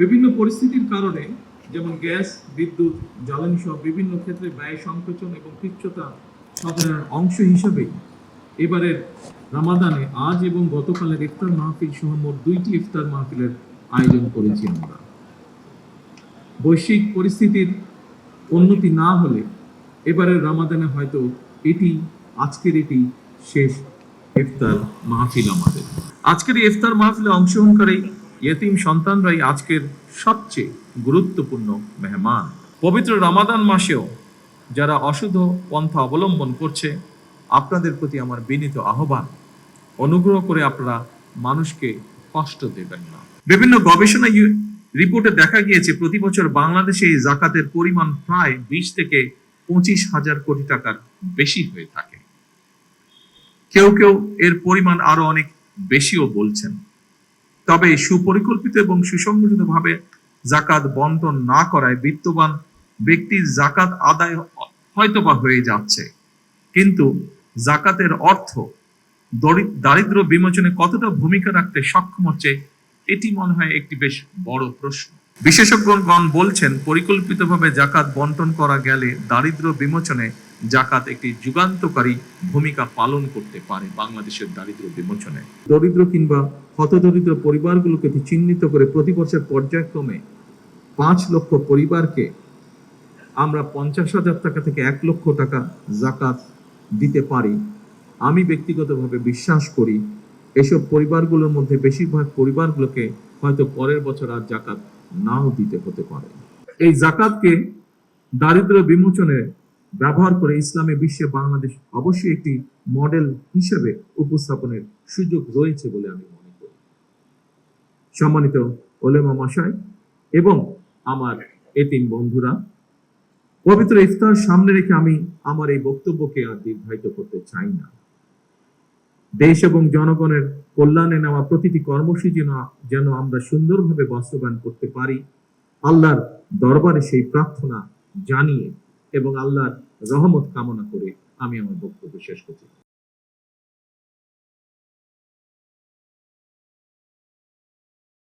বিভিন্ন পরিস্থিতির কারণে যেমন গ্যাস, বিদ্যুৎ, জ্বালানি সহ বিভিন্ন ক্ষেত্রে ব্যয় সংকোচন এবং পিচ্ছতা সাধনের অংশ হিসাবেই এবারের রামাদানে আজ এবং গতকালের ইফতার মাহফিল সহ মোট 2টি ইফতার মাহফিলের আয়োজন করেছি আমরা। বৈশ্বিক পরিস্থিতির উন্নতি না হলে এবারের রামাদানে হয়তো আজকের এটি শেষ ইফতার মাহফিল আমাদের। আজকের এই ইফতার মাহফিলে অংশগ্রহণকারী ইয়েতিম সন্তানরাই আজকের সবচেয়ে গুরুত্বপূর্ণ মেহমান। পবিত্র রামাদান মাসেও যারা অশুদ্ধ পন্থা অবলম্বন করছে, আপনাদের প্রতি আমার বিনীত আহ্বান, অনুগ্রহ করে আপনারা মানুষকে কষ্ট দেবেন না। বিভিন্ন গবেষণা রিপোর্টে দেখা গিয়েছে প্রতি বছর বাংলাদেশে এই যাকাতের পরিমাণ প্রায় 20 থেকে 25,000 কোটি টাকার বেশি হয়ে থাকে। কেউ কেউ এর পরিমাণ আরো অনেক বেশিও বলছেন। তবে সুপরিকল্পিত এবং সুসংগঠিতভাবে যাকাত বন্টন না করায় বিত্তবান ব্যক্তির যাকাত আদায় হয়তোবা হয়ে যাচ্ছে, কিন্তু যাকাতের অর্থ দারিদ্র বিমোচনে কতটা ভূমিকা রাখতে সক্ষম হচ্ছে, এটি মনে হয় একটি বেশ বড় প্রশ্ন। বিশেষজ্ঞগণ বলছেন, পরিকল্পিতভাবে যাকাত বন্টন করা গেলে দারিদ্র বিমোচনে যাকাত একটি যুগান্তকারী ভূমিকা পালন করতে পারে বাংলাদেশের দারিদ্র বিমোচনে। দরিদ্র কিংবা হতদরিদ্র পরিবারগুলোকে চিহ্নিত করে প্রতি বছর পর্যায়ক্রমে 5 লক্ষ পরিবারকে আমরা 50,000 টাকা থেকে 1 লক্ষ টাকা যাকাত দিতে পারি। আমি ব্যক্তিগতভাবে বিশ্বাস করি এসব পরিবারগুলোর মধ্যে বেশিরভাগ পরিবারগুলোকে হয়তো পরের বছর আর যাকাত নাও দিতে হতে পারে। এই যাকাতকে দারিদ্র বিমোচনে ব্যবহার করে ইসলামী বিশ্বে বাংলাদেশ অবশ্যই একটি মডেল হিসেবে উপস্থাপনের সুযোগ রয়েছে বলে আমি মনে করি। সম্মানিত ওলেমা মশাই এবং আমার এতিম বন্ধুরা, পবিত্র ইফতার সামনে রেখে আমি আমার এই বক্তব্যকে আর দীর্ঘায়িত করতে চাই না। দেশ এবং জনগণের কল্যাণে নেওয়া প্রতিটি কর্মসূচি যেন আমরা সুন্দরভাবে বাস্তবায়ন করতে পারি, আল্লাহর দরবারে সেই প্রার্থনা জানিয়ে এবং আল্লাহর রহমত কামনা করে আমি আমার বক্তব্য শেষ করছি।